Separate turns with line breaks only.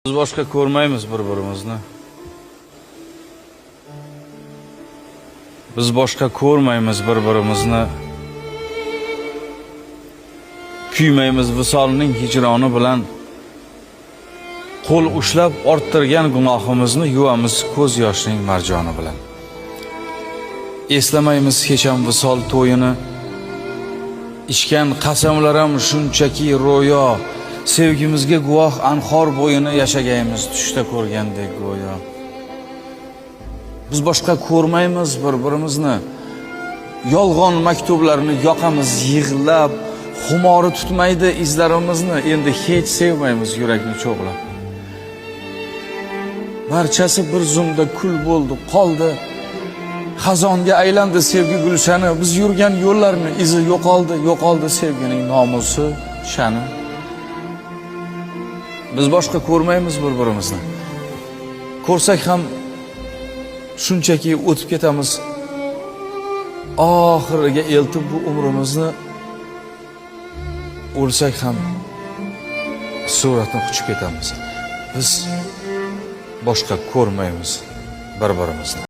Biz boshqa ko'rmaymiz bir-birimizni. Biz boshqa ko'rmaymiz bir-birimizni. Kuymaymiz visolning hijroni bilan. Qo'l ushlab orttirgan gunohimizni yuvamiz ko'z yoshning marjoni bilan. Eslamaymiz hech ham visol to'yini. Ichgan qasamlar ham shunchaki ro'yo. Sevgimizga guvoh anhor bo'yini yashagaymiz tushda ko'rgandek go'yo. Biz boshqa ko'rmaymiz bir-birimizni. Yolg'on maktublarni yoqamiz yig'lab, xumori tutmaydi izlarimizni, endi hech sevmaymiz yurakni cho'g'lab. Barchasi bir zumda kul bo'ldi, qoldi. Xazonga aylandi sevgi gulshani, biz yurgan yo'llarni izi yo'qoldi sevgining nomusi, shani. Biz boshqa ko'rmaymiz bir-birimizni. Ko'rsak ham shunchaki o'tib ketamiz. Oxiriga eltib bu umrimizni. O'lsak ham suratni quchib ketamiz. Biz boshqa ko'rmaymiz bir-birimizni.